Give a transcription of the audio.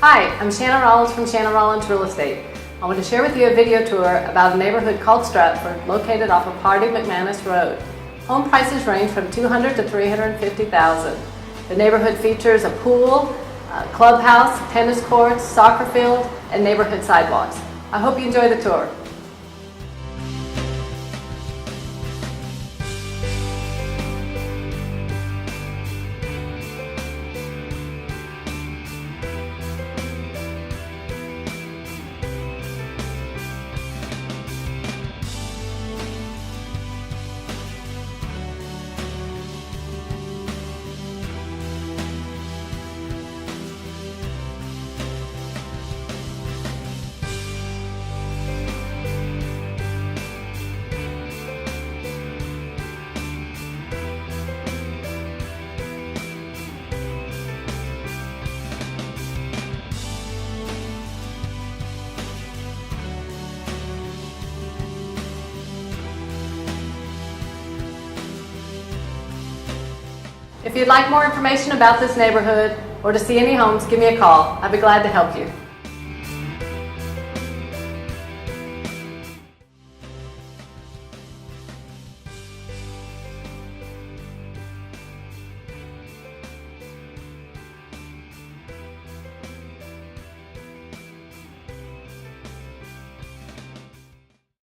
Hi, I'm Shannon Rollings from Shannon Rollings Real Estate. I want to share with you a video tour about a neighborhood called Stratford, located off of McManus Road. Home prices range from $200,000 to $350,000. The neighborhood features a pool, a clubhouse, tennis courts, soccer field, and neighborhood sidewalks. I hope you enjoy the tour. If you'd like more information about this neighborhood or to see any homes, give me a call. I'd be glad to help you.